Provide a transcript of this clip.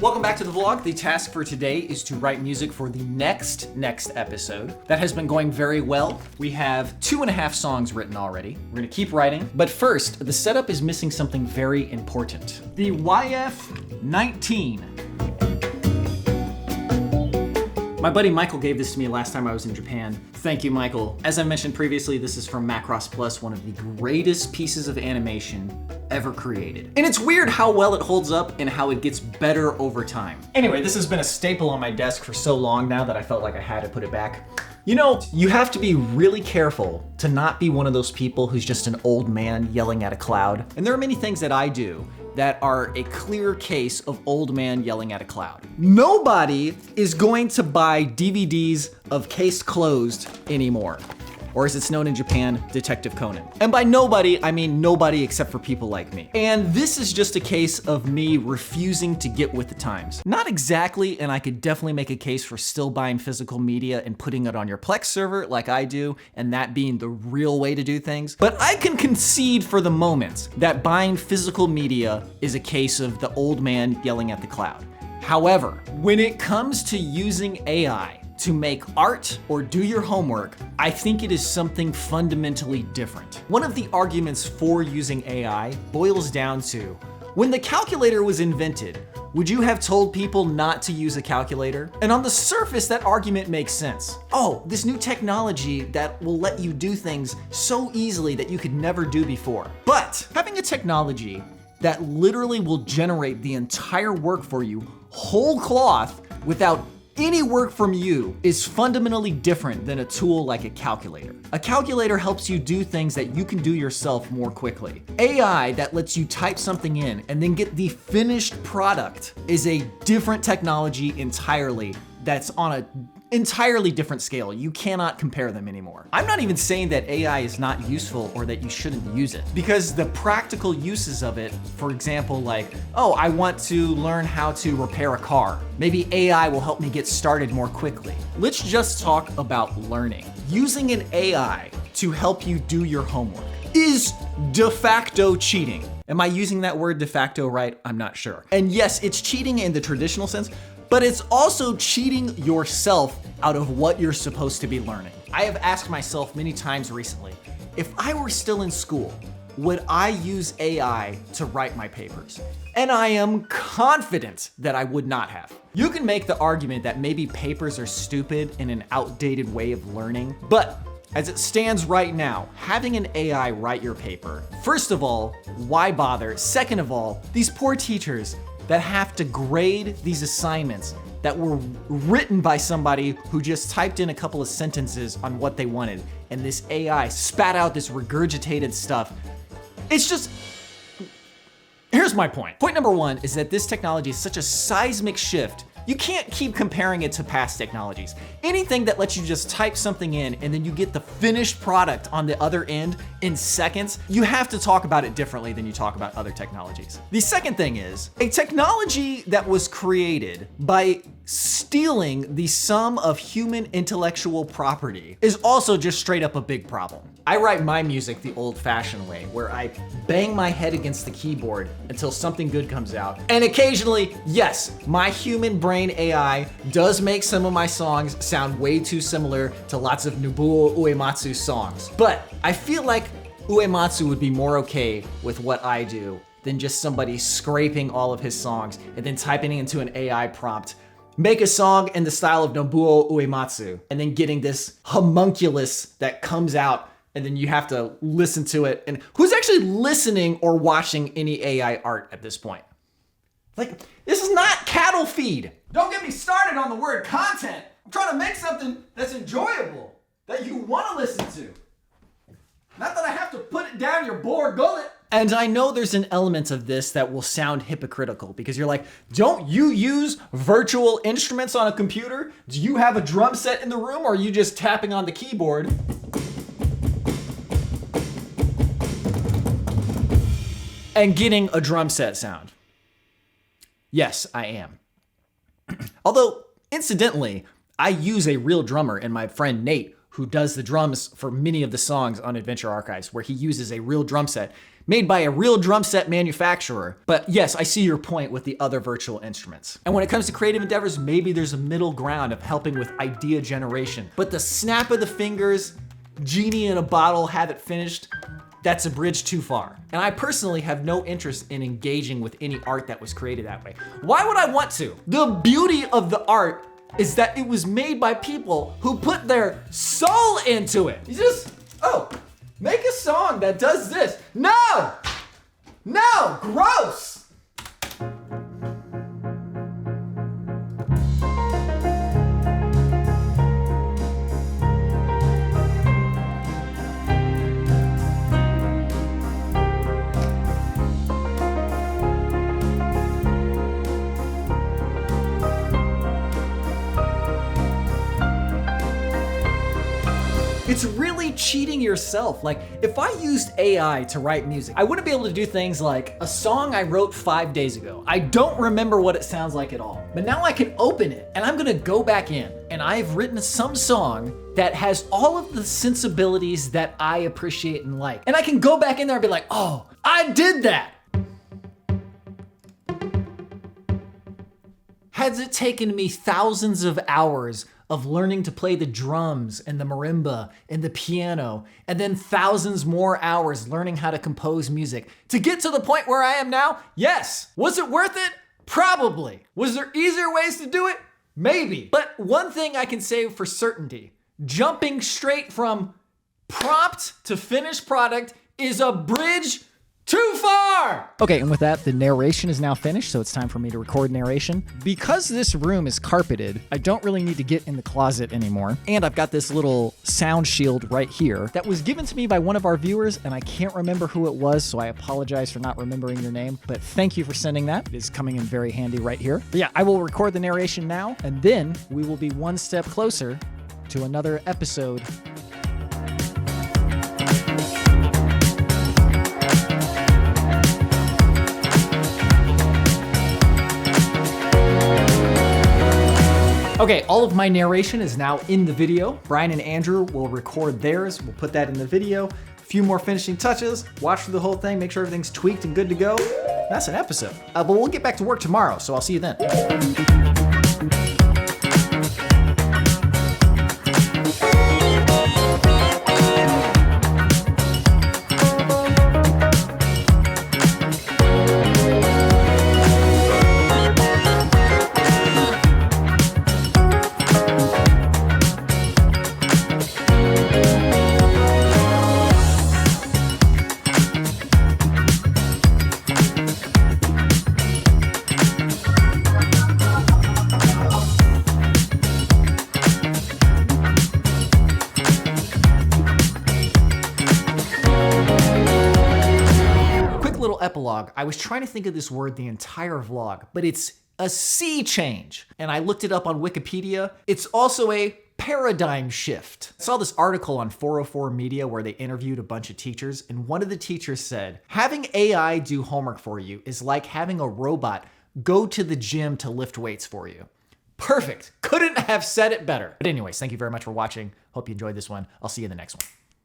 Welcome back to the vlog. The task for today is to write music for the next episode. That has been going very well. We have 2.5 songs written already. We're gonna keep writing. But first, the setup is missing something very important. The YF-19. My buddy Michael gave this to me last time I was in Japan. Thank you, Michael. As I mentioned previously, this is from Macross Plus, one of the greatest pieces of animation ever created. And it's weird how well it holds up and how it gets better over time. Anyway, this has been a staple on my desk for so long now that I felt like I had to put it back. You know, you have to be really careful to not be one of those people who's just an old man yelling at a cloud. And there are many things that I do that are a clear case of old man yelling at a cloud. Nobody is going to buy DVDs of Case Closed anymore. Or as it's known in Japan, Detective Conan. And by nobody, I mean nobody except for people like me. And this is just a case of me refusing to get with the times. Not exactly, and I could definitely make a case for still buying physical media and putting it on your Plex server like I do, and that being the real way to do things. But I can concede for the moment that buying physical media is a case of the old man yelling at the cloud. However, when it comes to using AI, to make art or do your homework, I think it is something fundamentally different. One of the arguments for using AI boils down to, when the calculator was invented, would you have told people not to use a calculator? And on the surface, that argument makes sense. Oh, this new technology that will let you do things so easily that you could never do before. But having a technology that literally will generate the entire work for you, whole cloth, without any work from you is fundamentally different than a tool like a calculator. A calculator helps you do things that you can do yourself more quickly. AI that lets you type something in and then get the finished product is a different technology entirely that's on a entirely different scale. You cannot compare them anymore. I'm not even saying that AI is not useful or that you shouldn't use it, because the practical uses of it, for example, like, oh, I want to learn how to repair a car. Maybe AI will help me get started more quickly. Let's just talk about learning. Using an AI to help you do your homework is de facto cheating. Am I using that word de facto right? I'm not sure. And yes, it's cheating in the traditional sense, but it's also cheating yourself out of what you're supposed to be learning. I have asked myself many times recently, if I were still in school, would I use AI to write my papers? And I am confident that I would not have. You can make the argument that maybe papers are stupid and an outdated way of learning, but as it stands right now, having an AI write your paper, first of all, why bother? Second of all, these poor teachers that have to grade these assignments that were written by somebody who just typed in a couple of sentences on what they wanted, and this AI spat out this regurgitated stuff. It's just, here's my point. Point number one is that this technology is such a seismic shift. You can't keep comparing it to past technologies. Anything that lets you just type something in and then you get the finished product on the other end in seconds, you have to talk about it differently than you talk about other technologies. The second thing is, a technology that was created by stealing the sum of human intellectual property is also just straight up a big problem. I write my music the old-fashioned way, where I bang my head against the keyboard until something good comes out. And occasionally, yes, my human brain AI does make some of my songs sound way too similar to lots of Nobuo Uematsu's songs. But I feel like Uematsu would be more okay with what I do than just somebody scraping all of his songs and then typing it into an AI prompt. Make a song in the style of Nobuo Uematsu, and then getting this homunculus that comes out, and then you have to listen to it. And who's actually listening or watching any AI art at this point? Like, this is not cattle feed. Don't get me started on the word content. I'm trying to make something that's enjoyable, that you want to listen to. Not that I have to put it down your bored gullet. And I know there's an element of this that will sound hypocritical, because you're like, don't you use virtual instruments on a computer? Do you have a drum set in the room, or are you just tapping on the keyboard and getting a drum set sound? Yes, I am. Although, incidentally, I use a real drummer in my friend Nate, who does the drums for many of the songs on Adventure Archives, where he uses a real drum set made by a real drum set manufacturer. But yes, I see your point with the other virtual instruments. And when it comes to creative endeavors, maybe there's a middle ground of helping with idea generation. But the snap of the fingers, genie in a bottle, have it finished, that's a bridge too far. And I personally have no interest in engaging with any art that was created that way. Why would I want to? The beauty of the art is that it was made by people who put their soul into it. You just, make a song that does this. No! No! Gross! It's really cheating yourself. Like, if I used AI to write music, I wouldn't be able to do things like a song I wrote 5 days ago. I don't remember what it sounds like at all. But now I can open it and I'm gonna go back in and I've written some song that has all of the sensibilities that I appreciate and like. And I can go back in there and be like, oh, I did that. Has it taken me thousands of hours of learning to play the drums and the marimba and the piano, and then thousands more hours learning how to compose music to get to the point where I am now? Yes. Was it worth it? Probably. Was there easier ways to do it? Maybe. But one thing I can say for certainty, jumping straight from prompt to finished product is a bridge too far! Okay, and with that, the narration is now finished, so it's time for me to record narration. Because this room is carpeted, I don't really need to get in the closet anymore. And I've got this little sound shield right here that was given to me by one of our viewers, and I can't remember who it was, so I apologize for not remembering your name, but thank you for sending that. It is coming in very handy right here. But yeah, I will record the narration now, and then we will be one step closer to another episode. Okay, all of my narration is now in the video. Brian and Andrew will record theirs. We'll put that in the video. A few more finishing touches. Watch through the whole thing. Make sure everything's tweaked and good to go. That's an episode. But we'll get back to work tomorrow, so I'll see you then. Epilogue. I was trying to think of this word the entire vlog, but it's a sea change. And I looked it up on Wikipedia. It's also a paradigm shift. I saw this article on 404 Media where they interviewed a bunch of teachers, and one of the teachers said, having AI do homework for you is like having a robot go to the gym to lift weights for you. Perfect. Couldn't have said it better. But anyways, thank you very much for watching. Hope you enjoyed this one. I'll see you in the next one.